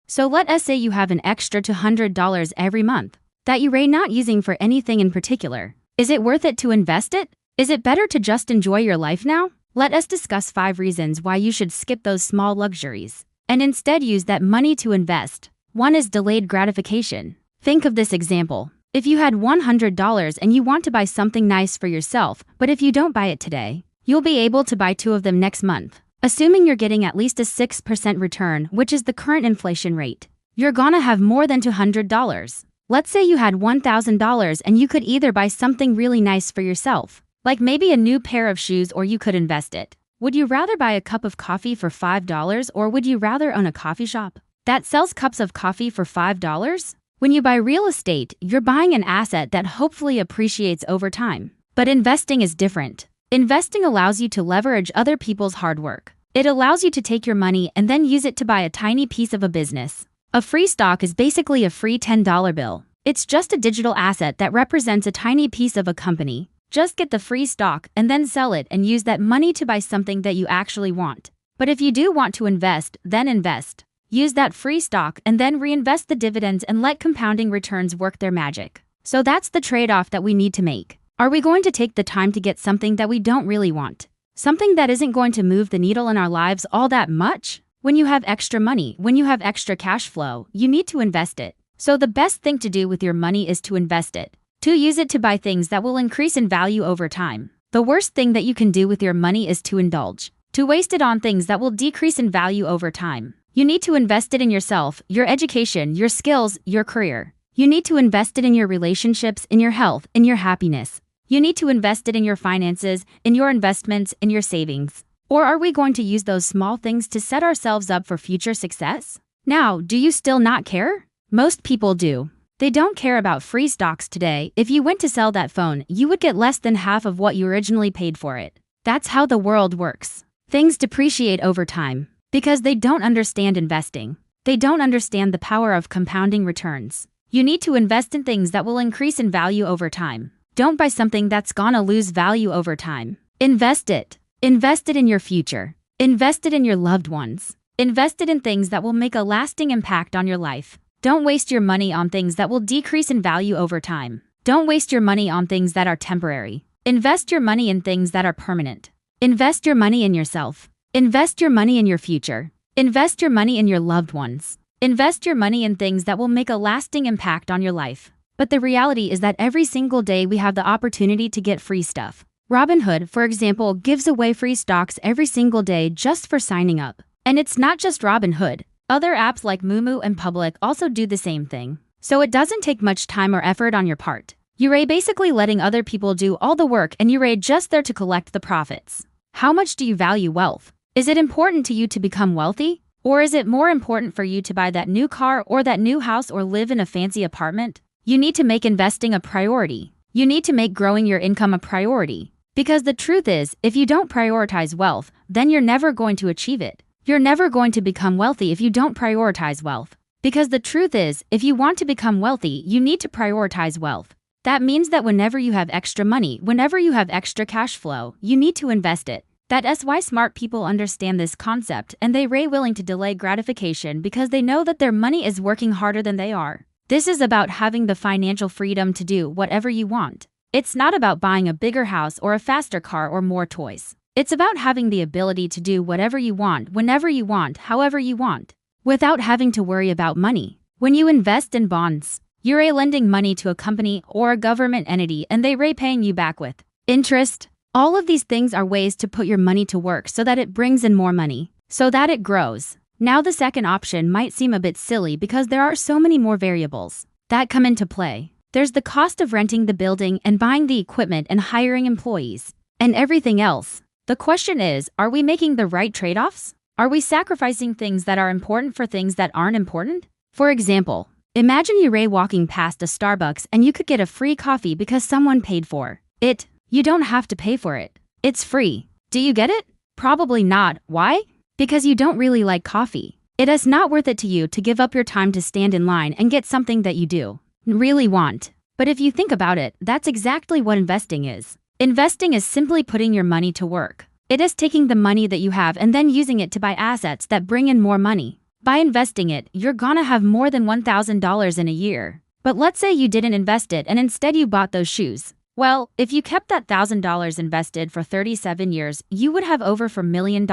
So let us say you have an extra $200 every month that you're not using for anything in particular. Is it worth it to invest it? Is it better to just enjoy your life now? Let us discuss 5 reasons why you should skip those small luxuries and instead use that money to invest. 1 is delayed gratification. Think of this example. If you had $100 and you want to buy something nice for yourself, but if you don't buy it today, you'll be able to buy 2 of them next month. Assuming you're getting at least a 6% return, which is the current inflation rate, you're gonna have more than $200. Let's say you had $1,000 and you could either buy something really nice for yourself, like maybe a new pair of shoes, or you could invest it. Would you rather buy a cup of coffee for $5, or would you rather own a coffee shop that sells cups of coffee for $5? When you buy real estate, you're buying an asset that hopefully appreciates over time. But investing is different. Investing allows you to leverage other people's hard work. It allows you to take your money and then use it to buy a tiny piece of a business. A free stock is basically a free $10 bill. It's just a digital asset that represents a tiny piece of a company. Just get the free stock and then sell it and use that money to buy something that you actually want. But if you do want to invest, then invest. Use that free stock and then reinvest the dividends and let compounding returns work their magic. So that's the trade-off that we need to make. Are we going to take the time to get something that we don't really want? Something that isn't going to move the needle in our lives all that much? When you have extra money, when you have extra cash flow, you need to invest it. So the best thing to do with your money is to invest it. To use it to buy things that will increase in value over time. The worst thing that you can do with your money is to indulge. To waste it on things that will decrease in value over time. You need to invest it in yourself, your education, your skills, your career. You need to invest it in your relationships, in your health, in your happiness. You need to invest it in your finances, in your investments, in your savings. Or are we going to use those small things to set ourselves up for future success? Now, do you still not care? Most people do. They don't care about free stocks today. If you went to sell that phone, you would get less than half of what you originally paid for it. That's how the world works. Things depreciate over time because they don't understand investing. They don't understand the power of compounding returns. You need to invest in things that will increase in value over time. Don't buy something that's gonna lose value over time. Invest it. Invest it in your future. Invest it in your loved ones. Invest it in things that will make a lasting impact on your life. Don't waste your money on things that will decrease in value over time. Don't waste your money on things that are temporary. Invest your money in things that are permanent. Invest your money in yourself. Invest your money in your future. Invest your money in your loved ones. Invest your money in things that will make a lasting impact on your life. But the reality is that every single day we have the opportunity to get free stuff. Robinhood, for example, gives away free stocks every single day just for signing up. And it's not just Robinhood. Other apps like Moomoo and Public also do the same thing. So it doesn't take much time or effort on your part. You're basically letting other people do all the work and you're just there to collect the profits. How much do you value wealth? Is it important to you to become wealthy? Or is it more important for you to buy that new car or that new house or live in a fancy apartment? You need to make investing a priority. You need to make growing your income a priority. Because the truth is, if you don't prioritize wealth, then you're never going to achieve it. You're never going to become wealthy if you don't prioritize wealth. Because the truth is, if you want to become wealthy, you need to prioritize wealth. That means that whenever you have extra money, whenever you have extra cash flow, you need to invest it. That's why smart people understand this concept and they're willing to delay gratification because they know that their money is working harder than they are. This is about having the financial freedom to do whatever you want. It's not about buying a bigger house or a faster car or more toys. It's about having the ability to do whatever you want, whenever you want, however you want, without having to worry about money. When you invest in bonds, you're lending money to a company or a government entity and they're paying you back with interest. All of these things are ways to put your money to work so that it brings in more money, so that it grows. Now the second option might seem a bit silly because there are so many more variables that come into play. There's the cost of renting the building and buying the equipment and hiring employees and everything else. The question is, are we making the right trade-offs? Are we sacrificing things that are important for things that aren't important? For example, imagine you're walking past a Starbucks and you could get a free coffee because someone paid for it. You don't have to pay for it. It's free. Do you get it? Probably not. Why? Because you don't really like coffee. It is not worth it to you to give up your time to stand in line and get something that you do really want. But if you think about it, that's exactly what investing is. Investing is simply putting your money to work. It is taking the money that you have and then using it to buy assets that bring in more money. By investing it, you're gonna have more than $1,000 in a year. But let's say you didn't invest it and instead you bought those shoes. Well, if you kept that $1,000 invested for 37 years, you would have over $4 million.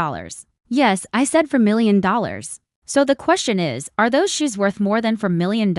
Yes, I said $4 million. So the question is, are those shoes worth more than $4 million?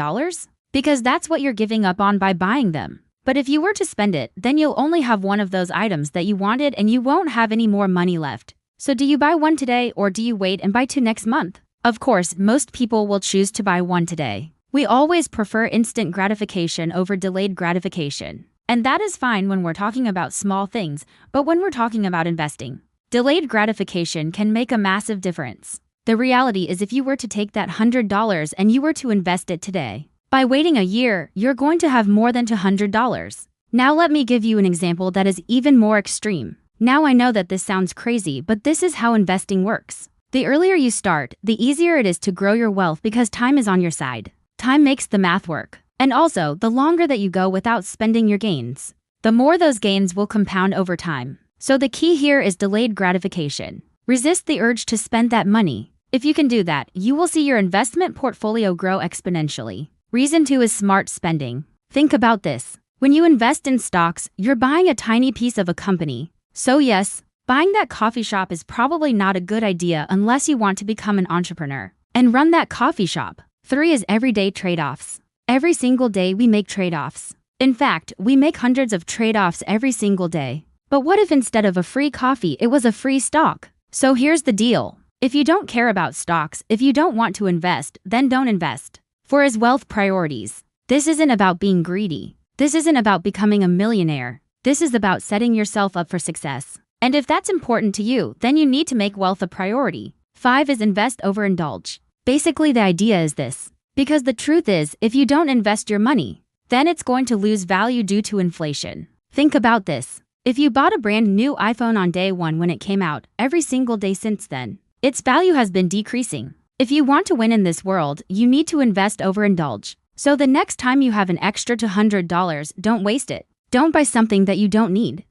Because that's what you're giving up on by buying them. But if you were to spend it, then you'll only have one of those items that you wanted and you won't have any more money left. So do you buy one today or do you wait and buy two next month? Of course, most people will choose to buy one today. We always prefer instant gratification over delayed gratification. And that is fine when we're talking about small things, but when we're talking about investing, delayed gratification can make a massive difference. The reality is if you were to take that $100 and you were to invest it today, by waiting a year, you're going to have more than $200. Now let me give you an example that is even more extreme. Now I know that this sounds crazy, but this is how investing works. The earlier you start, the easier it is to grow your wealth because time is on your side. Time makes the math work. And also, the longer that you go without spending your gains, the more those gains will compound over time. So the key here is delayed gratification. Resist the urge to spend that money. If you can do that, you will see your investment portfolio grow exponentially. Reason 2 is smart spending. Think about this. When you invest in stocks, you're buying a tiny piece of a company. So yes, buying that coffee shop is probably not a good idea unless you want to become an entrepreneur and run that coffee shop. 3 is everyday trade-offs. Every single day we make trade-offs. In fact, we make hundreds of trade-offs every single day. But what if instead of a free coffee, it was a free stock? So here's the deal. If you don't care about stocks, if you don't want to invest, then don't invest. For his wealth priorities. This isn't about being greedy. This isn't about becoming a millionaire. This is about setting yourself up for success. And if that's important to you, then you need to make wealth a priority. 5 is invest over indulge. Basically, the idea is this. Because the truth is, if you don't invest your money, then it's going to lose value due to inflation. Think about this. If you bought a brand new iPhone on day 1 when it came out, every single day since then, its value has been decreasing. If you want to win in this world, you need to invest over indulge. So the next time you have an extra $200, don't waste it. Don't buy something that you don't need.